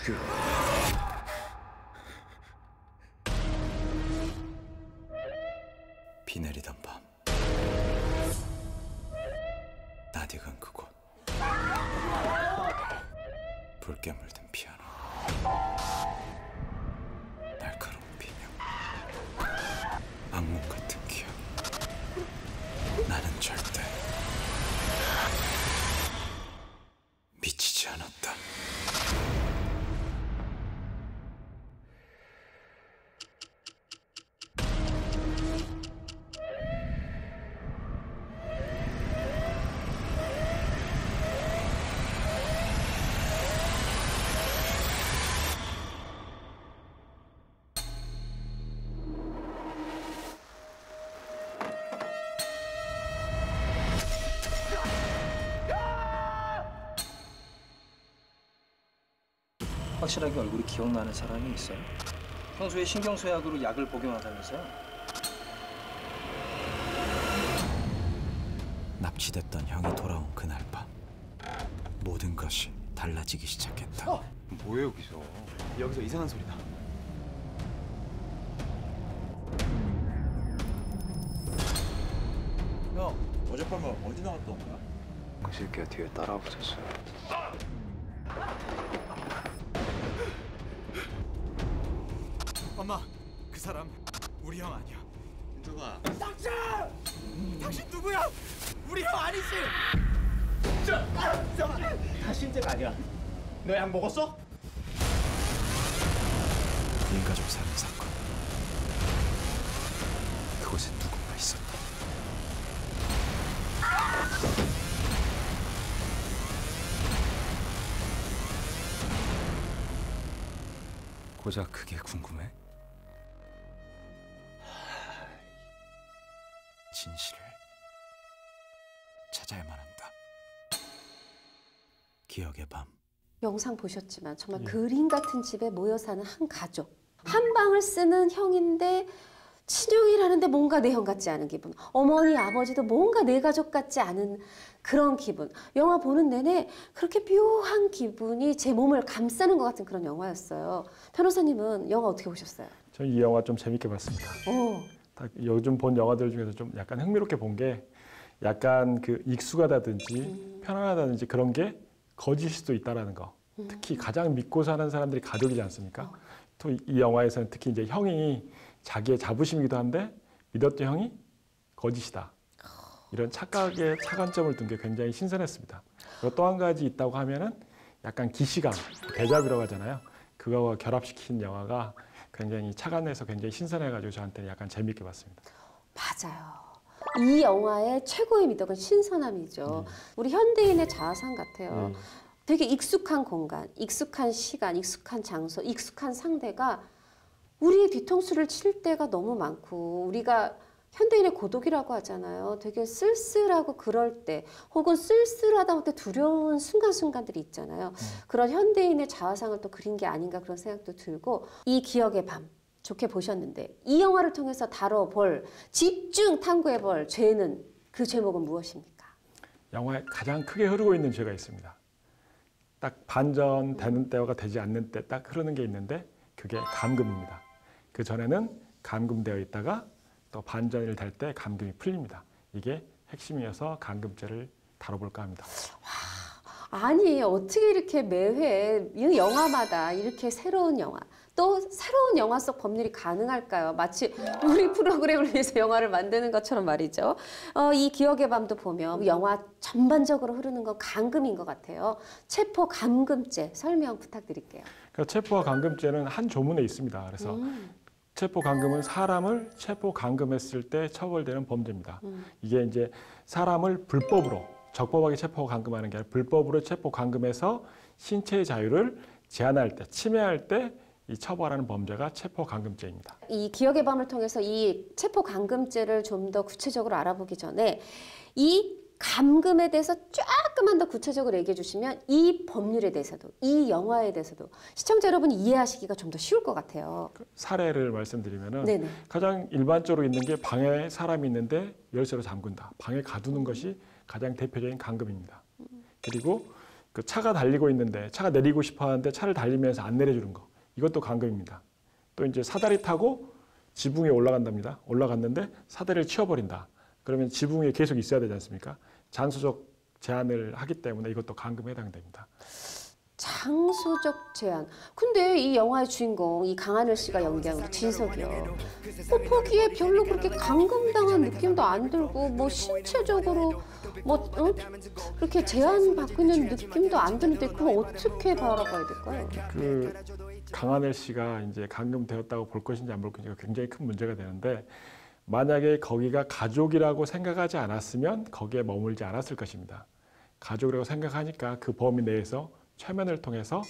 죽여. 비 내리던 밤, 낯익은 그곳, 붉게 물든 피아노, 날카로운 비명, 악몽 같은 기억. 나는 절대 미치지 않았다. 확실하게 얼굴이 기억나는 사람이 있어요? 평소에 신경쇠약으로 약을 복용하다면서요? 납치됐던 형이 돌아온 그날 밤, 모든 것이 달라지기 시작했다. 뭐예요 여기서? 여기서 이상한 소리 나. 형, 어젯밤에 어디 나갔다 온 거야? 그 새끼가 뒤에 따라붙었어요. 엄마, 그 사람 우리 형 아니야. 윤정아. 당신 누구야? 우리 형 아니지? 다 신재가 아니야. 너 약 먹었어? 일가족 살인 사건. 그곳에 누군가 있었다. 고작 그게 궁금해? 진실을 찾아야만 한다. 기억의 밤. 영상 보셨지만 정말 그림 같은 집에 모여 사는 한 가족. 한 방을 쓰는 형인데 친형이라는데 뭔가 내 형 같지 않은 기분. 어머니, 아버지도 뭔가 내 가족 같지 않은 그런 기분. 영화 보는 내내 그렇게 묘한 기분이 제 몸을 감싸는 것 같은 그런 영화였어요. 변호사님은 영화 어떻게 보셨어요? 저는 이 영화 좀 재밌게 봤습니다. 딱 요즘 본 영화들 중에서 좀 약간 흥미롭게 본 게 약간 그 익숙하다든지 편안하다든지 그런 게 거짓일 수도 있다라는 거. 특히 가장 믿고 사는 사람들이 가족이지 않습니까? 또 이 영화에서는 특히 이제 형이 자기의 자부심이기도 한데 믿었던 형이 거짓이다. 이런 착각의 차관점을 둔 게 굉장히 신선했습니다. 그리고 또 한 가지 있다고 하면은 약간 기시감, 데자뷰라고 하잖아요. 그거와 결합시킨 영화가 굉장히 착안해서 굉장히 신선해가지고 저한테는 약간 재밌게 봤습니다. 맞아요. 이 영화의 최고의 미덕은 신선함이죠. 우리 현대인의 자아상 같아요. 되게 익숙한 공간, 익숙한 시간, 익숙한 장소, 익숙한 상대가 우리의 뒤통수를 칠 때가 너무 많고 우리가 현대인의 고독이라고 하잖아요. 되게 쓸쓸하고 그럴 때 혹은 쓸쓸하다 못해 두려운 순간순간들이 있잖아요. 그런 현대인의 자아상을 또 그린 게 아닌가 그런 생각도 들고 이 기억의 밤 좋게 보셨는데 이 영화를 통해서 다뤄볼 집중 탐구해볼 죄는 그 제목은 무엇입니까? 영화에 가장 크게 흐르고 있는 죄가 있습니다. 딱 반전되는 때가 되지 않는 때 딱 흐르는 게 있는데 그게 감금입니다. 그 전에는 감금되어 있다가 또 반전이 될 때 감금이 풀립니다. 이게 핵심이어서 감금죄를 다뤄볼까 합니다. 아니 어떻게 이렇게 매회 이 영화마다 이렇게 새로운 영화 또 새로운 영화 속 법률이 가능할까요? 마치 우리 프로그램을 위해서 영화를 만드는 것처럼 말이죠. 이 기억의 밤도 보면 영화 전반적으로 흐르는 건 감금인 것 같아요. 체포 감금죄 설명 부탁드릴게요. 그러니까 체포와 감금죄는 한 조문에 있습니다. 그래서 체포 감금은 사람을 체포 감금했을 때 처벌되는 범죄입니다. 이게 이제 사람을 불법으로 적법하게 체포 감금하는 게 아니라 불법으로 체포 감금해서 신체의 자유를 제한할 때, 침해할 때 이 처벌하는 범죄가 체포 감금죄입니다. 이 기억의 밤을 통해서 이 체포 감금죄를 좀 더 구체적으로 알아보기 전에 이 감금에 대해서 조금만 더 구체적으로 얘기해 주시면 이 법률에 대해서도 이 영화에 대해서도 시청자 여러분이 이해하시기가 좀 더 쉬울 것 같아요. 사례를 말씀드리면은 네네. 가장 일반적으로 있는 게 방에 사람이 있는데 열쇠로 잠근다. 방에 가두는 것이 가장 대표적인 감금입니다. 그리고 그 차가 달리고 있는데 차가 내리고 싶어 하는데 차를 달리면서 안 내려주는 거. 이것도 감금입니다. 또 이제 사다리 타고 지붕 위에 올라간답니다. 올라갔는데 사다리를 치워버린다. 그러면 지붕 위에 계속 있어야 되지 않습니까? 장소적 제한을 하기 때문에 이것도 감금에 해당됩니다. 장소적 제한. 근데 이 영화의 주인공 이 강하늘 씨가 연기한 우리 진석이요. 보기에 별로 그렇게 감금당한 느낌도 안 들고 뭐 신체적으로 뭐 그렇게 제한받고 있는 느낌도 안 드는데 그럼 어떻게 바라봐야 될까요? 그 강하늘 씨가 이제 감금되었다고 볼 것인지 안 볼 것인지가 굉장히 큰 문제가 되는데 만약에 거기가 가족이라고 생각하지 않았으면 거기에 머물지 않았을 것입니다. 가족이라고 생각하니까 그 범위 내에서 최면을 통해서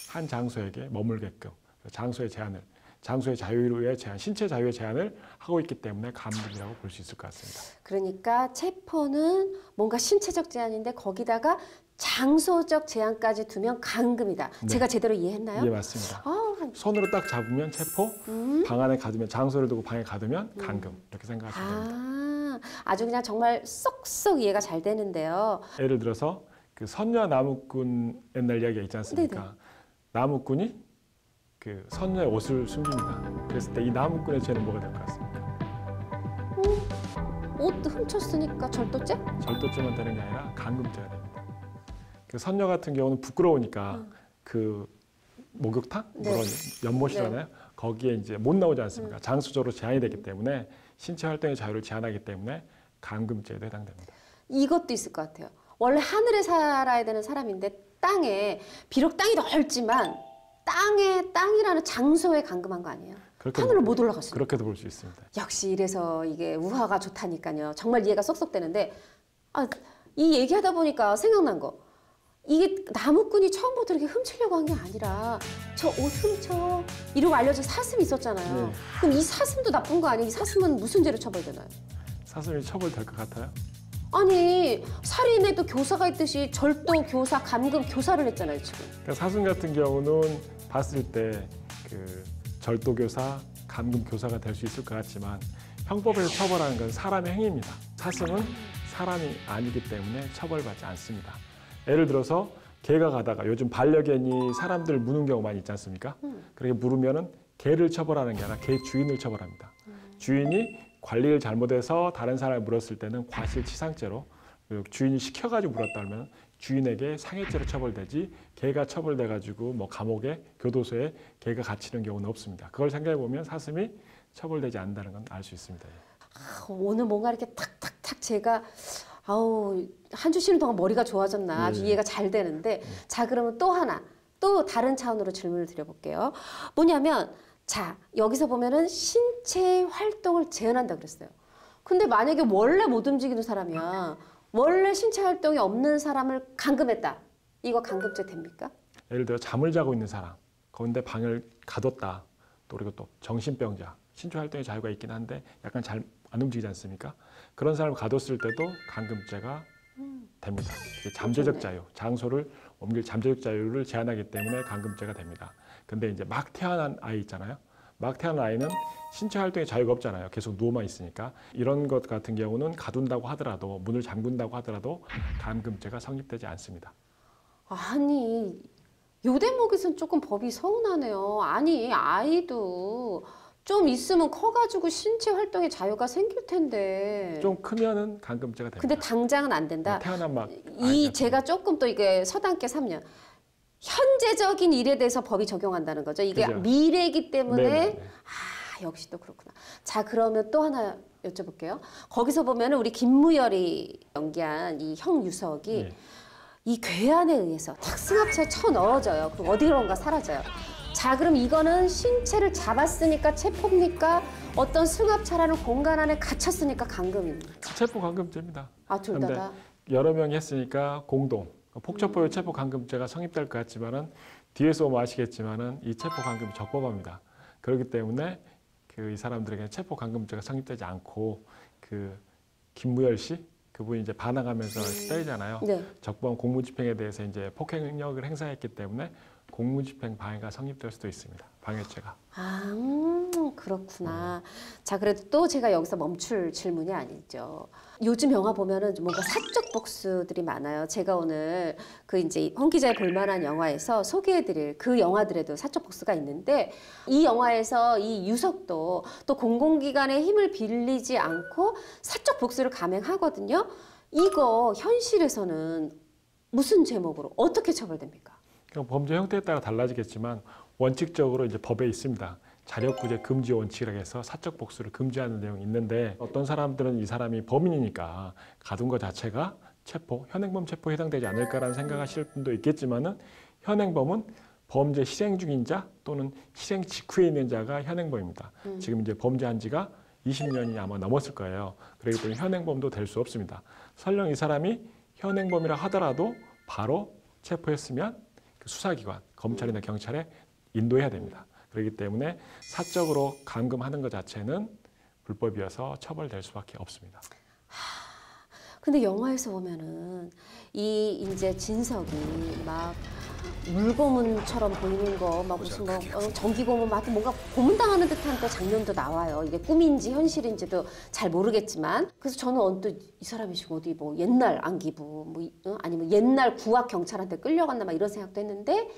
한 장소에게 머물게끔 장소의 제한을, 장소의 자유의 제한, 신체 자유의 제한을 하고 있기 때문에 감금이라고 볼 수 있을 것 같습니다. 그러니까 체포는 뭔가 신체적 제한인데 거기다가 장소적 제한까지 두면 감금이다. 네. 제가 제대로 이해했나요? 예, 맞습니다. 아, 손으로 딱 잡으면 체포, 방 안에 가두면 장소를 두고 방에 가두면 감금 이렇게 생각하시면 됩니다. 아주 그냥 정말 쏙쏙 이해가 잘 되는데요. 예를 들어서 그 선녀 나무꾼 옛날 이야기가 있지 않습니까? 네네. 나무꾼이 그 선녀의 옷을 숨깁니다. 그랬을 때 이 나무꾼의 죄는 뭐가 될 것 같습니까? 옷 훔쳤으니까 절도죄? 절도죄만 되는 게 아니라 감금죄가 됩니다. 그 선녀 같은 경우는 부끄러우니까 그 목욕탕, 네. 그런 연못이잖아요. 거기에 이제 못 나오지 않습니까? 장소적으로 제한이 되기 때문에 신체 활동의 자유를 제한하기 때문에 감금죄에도 해당됩니다. 이것도 있을 것 같아요. 원래 하늘에 살아야 되는 사람인데 땅에 비록 땅이 넓지만 땅이라는 장소에 감금한 거 아니에요? 하늘로 못 올라갔어요. 그렇게도 볼 수 있습니다. 역시 이래서 이게 우화가 좋다니까요. 정말 이해가 쏙쏙 되는데 이 얘기하다 보니까 생각난 거. 이게 나무꾼이 처음부터 이렇게 훔치려고 한 게 아니라 저 옷 훔쳐 이러고 알려진 사슴이 있었잖아요. 네. 그럼 이 사슴도 나쁜 거 아니에요? 이 사슴은 무슨 죄로 처벌되나요? 사슴이 처벌될 것 같아요? 아니 살인에도 교사가 있듯이 절도 교사, 감금 교사를 했잖아요 지금. 그러니까 사슴 같은 경우는 봤을 때 그 절도 교사, 감금 교사가 될 수 있을 것 같지만 형법에서 처벌하는 건 사람의 행위입니다. 사슴은 사람이 아니기 때문에 처벌받지 않습니다. 예를 들어서 개가 가다가 요즘 반려견이 사람들 무는 경우 많이 있지 않습니까? 그렇게 물으면은 개를 처벌하는 게 아니라 개 주인을 처벌합니다. 주인이 관리를 잘못해서 다른 사람을 물었을 때는 과실치상죄로 주인이 시켜가지고 물었다면 주인에게 상해죄로 처벌되지 개가 처벌돼가지고 뭐 감옥에 교도소에 개가 갇히는 경우는 없습니다. 그걸 생각해 보면 사슴이 처벌되지 않는다는 건 알 수 있습니다. 오늘 뭔가 이렇게 탁탁탁 제가 한 주 쉬는 동안 머리가 좋아졌나 아주 이해가 잘 되는데 자 그러면 또 하나 또 다른 차원으로 질문을 드려볼게요. 뭐냐면 자 여기서 보면은 신체 활동을 제한한다 그랬어요. 근데 만약에 원래 못 움직이는 사람이야. 원래 신체 활동이 없는 사람을 감금했다. 이거 감금죄 됩니까? 예를 들어 잠을 자고 있는 사람, 그런데 방을 가뒀다. 또 그리고 또 정신병자, 신체 활동의 자유가 있긴 한데 약간 잘 안 움직이지 않습니까? 그런 사람을 가뒀을 때도 감금죄가 됩니다. 이게 잠재적 자유, 장소를 옮길 잠재적 자유를 제한하기 때문에 감금죄가 됩니다. 근데 이제 막 태어난 아이 있잖아요. 막 태어난 아이는 신체 활동에 자유가 없잖아요. 계속 누워만 있으니까. 이런 것 같은 경우는 가둔다고 하더라도 문을 잠근다고 하더라도 감금죄가 성립되지 않습니다. 아니 요 대목에서는 조금 법이 서운하네요. 아니 아이도 좀 있으면 커가지고 신체 활동의 자유가 생길 텐데. 좀 크면은 감금죄가 됩니다. 근데 당장은 안 된다. 태어난 막 제가 조금 또 이게 서당계 3년. 현재적인 일에 대해서 법이 적용한다는 거죠. 이게 그죠. 미래이기 때문에 네네네. 역시 또 그렇구나. 자 그러면 또 하나 여쭤볼게요. 거기서 보면 우리 김무열이 연기한 이 형 유석이 네. 이 괴한에 의해서 탁승합체에 쳐넣어져요. 그럼 어디론가 사라져요. 자 그럼 이거는 신체를 잡았으니까 체포입니까? 어떤 승합차라는 공간 안에 갇혔으니까 감금입니까? 체포 감금죄입니다. 둘 다다. 여러 명이 했으니까 공동 폭력보호 체포 감금죄가 성립될 것 같지만은 뒤에서 보면 아시겠지만은 이 체포 감금이 적법합니다. 그렇기 때문에 이 사람들에게 체포 감금죄가 성립되지 않고 그 김무열 씨 그분이 이제 반항하면서 때리잖아요. 네. 적법 공무집행에 대해서 이제 폭행력을 행사했기 때문에 공무집행 방해가 성립될 수도 있습니다. 방해죄가. 아, 그렇구나. 자, 그래도 또 제가 여기서 멈출 질문이 아니죠. 요즘 영화 보면은 뭔가 사적 복수들이 많아요. 제가 오늘 그 이제 홍 기자의 볼만한 영화에서 소개해드릴 그 영화들에도 사적 복수가 있는데 이 영화에서 이 유석도 또 공공기관의 힘을 빌리지 않고 사적 복수를 감행하거든요. 이거 현실에서는 무슨 제목으로 어떻게 처벌됩니까? 범죄 형태에 따라 달라지겠지만 원칙적으로 이제 법에 있습니다. 자력구제 금지 원칙이라고 해서 사적 복수를 금지하는 내용이 있는데 어떤 사람들은 이 사람이 범인이니까 가둔 것 자체가 체포, 현행범 체포에 해당되지 않을까라는 생각하실 분도 있겠지만은 현행범은 범죄 실행 중인 자 또는 실행 직후에 있는 자가 현행범입니다. 지금 이제 범죄한 지가 20년이 아마 넘었을 거예요. 그렇기 때문에 현행범도 될 수 없습니다. 설령 이 사람이 현행범이라 하더라도 바로 체포했으면 그 수사기관, 검찰이나 경찰에 인도해야 됩니다. 그렇기 때문에 사적으로 감금하는 것 자체는 불법이어서 처벌될 수밖에 없습니다. 근데 영화에서 보면은 이 이제 진석이 막 물고문처럼 보이는 거 막 무슨 뭐 전기 고문 막 뭔가 고문당하는 듯한 또 장면도 나와요. 이게 꿈인지 현실인지도 잘 모르겠지만 그래서 저는 언뜻 이 사람이 지금 어디 뭐 옛날 안기부 뭐 아니면 옛날 구악 경찰한테 끌려갔나 막 이런 생각도 했는데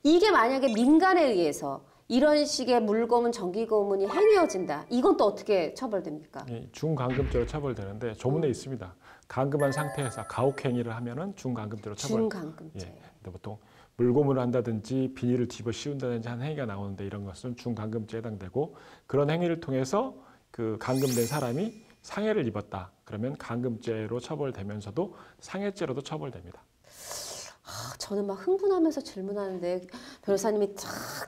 이게 만약에 민간에 의해서 이런 식의 물고문, 전기고문이 행해진다. 이건 또 어떻게 처벌됩니까? 중간금죄로 처벌되는데 조문에 있습니다. 감금한 상태에서 가혹행위를 하면은 중간금죄로 처벌. 중간금죄. 예. 근데 보통 물고문을 한다든지 비닐을 집어 씌운다든지 하는 행위가 나오는데 이런 것은 중간금죄에 해당되고 그런 행위를 통해서 그 감금된 사람이 상해를 입었다. 그러면 감금죄로 처벌되면서도 상해죄로도 처벌됩니다. 저는 막 흥분하면서 질문하는데 변호사님이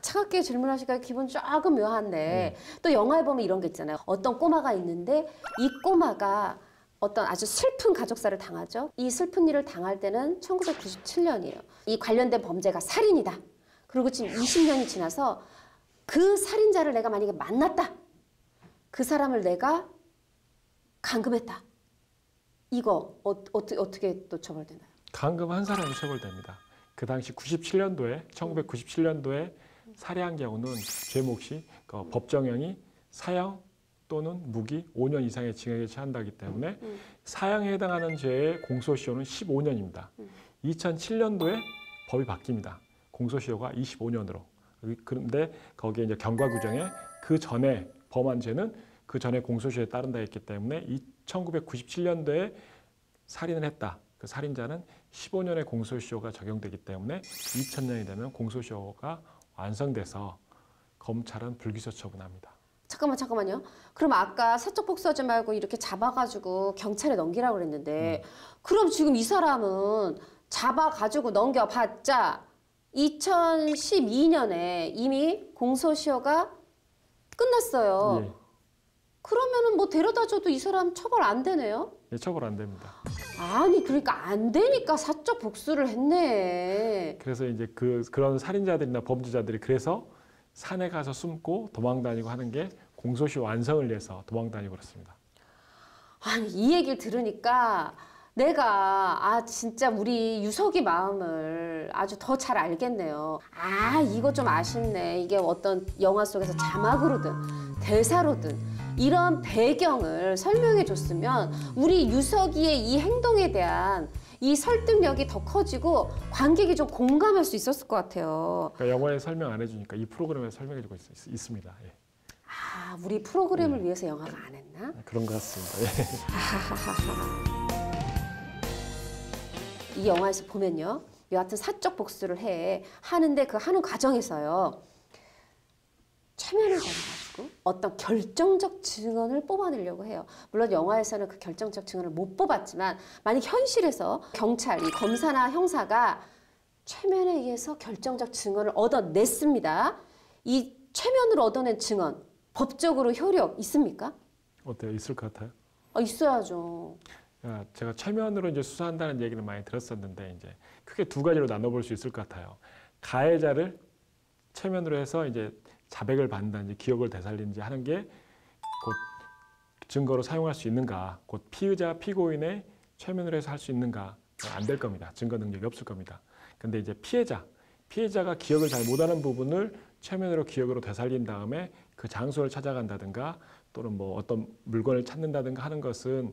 차갑게 질문하시니까 기분 조금 묘한데 또 영화에 보면 이런 게 있잖아요. 어떤 꼬마가 있는데 이 꼬마가 어떤 아주 슬픈 가족사를 당하죠. 이 슬픈 일을 당할 때는 1997년이에요. 이 관련된 범죄가 살인이다. 그리고 지금 20년이 지나서 그 살인자를 내가 만약에 만났다. 그 사람을 내가 감금했다. 이거 어떻게 또 처벌되나요? 감금한 사람이 처벌됩니다. 그 당시 1997년도에 살해한 경우는 죄 몫이 법정형이 사형 또는 무기 5년 이상의 징역에 처한다기 때문에 사형에 해당하는 죄의 공소시효는 15년입니다. 2007년도에 법이 바뀝니다. 공소시효가 25년으로. 그런데 거기에 이제 경과 규정에 그 전에 범한 죄는 그 전에 공소시효에 따른다 했기 때문에 1997년도에 살인을 했다. 그 살인자는 15년의 공소시효가 적용되기 때문에 2000년이 되면 공소시효가 완성돼서 검찰은 불기소 처분합니다. 잠깐만요. 그럼 아까 사적 복수하지 말고 이렇게 잡아가지고 경찰에 넘기라고 그랬는데 그럼 지금 이 사람은 잡아가지고 넘겨봤자 2012년에 이미 공소시효가 끝났어요. 예. 그러면은 뭐 데려다줘도 이 사람 처벌 안 되네요? 예, 처벌 안 됩니다. 아니 그러니까 안 되니까 사적 복수를 했네. 그래서 이제 그런 살인자들이나 범죄자들이 그래서 산에 가서 숨고 도망다니고 하는 게 공소시효 완성을 위해서 도망다니고 그렇습니다. 아니 이 얘기를 들으니까 내가 진짜 우리 유석이 마음을 아주 더 잘 알겠네요. 이거 좀 아쉽네. 이게 어떤 영화 속에서 자막으로든 대사로든 이런 배경을 설명해 줬으면 우리 유석이의 이 행동에 대한 이 설득력이 더 커지고 관객이 좀 공감할 수 있었을 것 같아요. 그러니까 영화에 설명 안 해주니까 이 프로그램에서 설명해주고 있습니다. 예. 우리 프로그램을 위해서 영화가 안 했나? 그런 것 같습니다. 예. 이 영화에서 보면요. 여하튼 사적 복수를 하는데 그 하는 과정에서요. 최면을 걸어가지고 어떤 결정적 증언을 뽑아내려고 해요. 물론 영화에서는 그 결정적 증언을 못 뽑았지만 만약 현실에서 경찰이 검사나 형사가 최면에 의해서 결정적 증언을 얻어냈습니다. 이 최면으로 얻어낸 증언 법적으로 효력 있습니까? 어때요? 있을 것 같아요? 있어야죠. 제가 최면으로 이제 수사한다는 얘기를 많이 들었었는데 이제 크게 두 가지로 나눠볼 수 있을 것 같아요. 가해자를 최면으로 해서 이제 자백을 받는다든지 기억을 되살리는지 하는 게 곧 증거로 사용할 수 있는가, 곧 피의자, 피고인의 최면으로 해서 할 수 있는가 안 될 겁니다. 증거 능력이 없을 겁니다. 근데 이제 피해자 피해자가 기억을 잘 못하는 부분을 최면으로 기억으로 되살린 다음에 그 장소를 찾아간다든가 또는 뭐 어떤 물건을 찾는다든가 하는 것은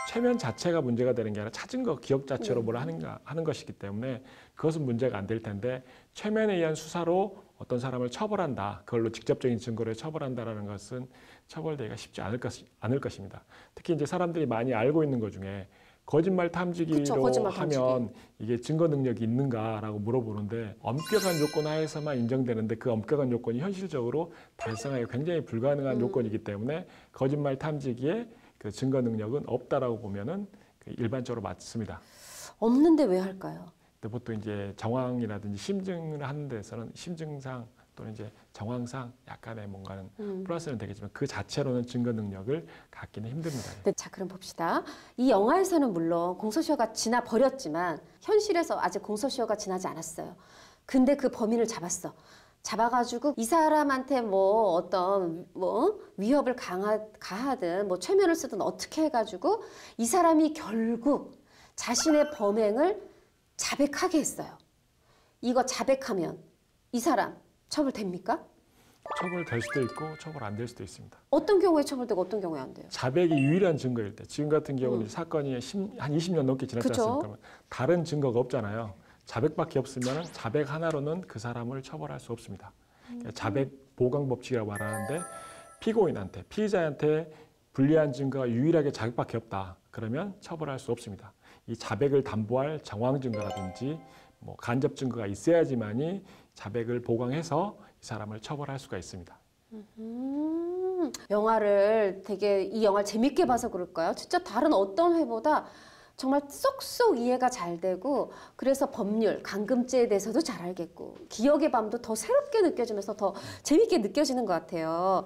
최면 자체가 문제가 되는 게 아니라 찾은 거 기억 자체로 뭘 하는 것이기 때문에 그것은 문제가 안 될 텐데 최면에 의한 수사로 어떤 사람을 처벌한다, 그걸로 직접적인 증거를 처벌한다라는 것은 처벌되기가 쉽지 않을 것입니다. 특히 이제 사람들이 많이 알고 있는 것 중에 거짓말 탐지기로 그쵸, 거짓말 탐지기. 하면 이게 증거 능력이 있는가라고 물어보는데 엄격한 요건 하에서만 인정되는데 그 엄격한 요건이 현실적으로 달성하기 굉장히 불가능한 요건이기 때문에 거짓말 탐지기에 그 증거 능력은 없다라고 보면은 일반적으로 맞습니다. 없는데 왜 할까요? 근데 보통 이제 정황이라든지 심증을 하는 데서는 심증상 또는 이제 정황상 약간의 뭔가는 플러스는 되겠지만 그 자체로는 증거 능력을 갖기는 힘듭니다. 네, 자, 그럼 봅시다. 이 영화에서는 물론 공소시효가 지나 버렸지만 현실에서 아직 공소시효가 지나지 않았어요. 근데 그 범인을 잡았어. 잡아가지고 이 사람한테 뭐 어떤 뭐 위협을 가하든 뭐 최면을 쓰든 어떻게 해가지고 이 사람이 결국 자신의 범행을 자백하게 했어요. 이거 자백하면 이 사람 처벌됩니까? 처벌될 수도 있고 처벌 안 될 수도 있습니다. 어떤 경우에 처벌되고 어떤 경우에 안 돼요? 자백이 유일한 증거일 때, 지금 같은 경우는 사건이 한 20년 넘게 지났지 그쵸? 않습니까? 다른 증거가 없잖아요. 자백밖에 없으면 자백 하나로는 그 사람을 처벌할 수 없습니다. 그러니까 자백 보강 법칙이라고 말하는데 피고인한테, 피의자한테 불리한 증거가 유일하게 자백밖에 없다. 그러면 처벌할 수 없습니다. 이 자백을 담보할 정황 증거라든지 뭐 간접 증거가 있어야지만이 자백을 보강해서 이 사람을 처벌할 수가 있습니다. 영화를 되게 이 영화를 재밌게 봐서 그럴까요? 진짜 다른 어떤 회보다 정말 쏙쏙 이해가 잘 되고 그래서 법률, 감금죄에 대해서도 잘 알겠고 기억의 밤도 더 새롭게 느껴지면서 더 재밌게 느껴지는 것 같아요.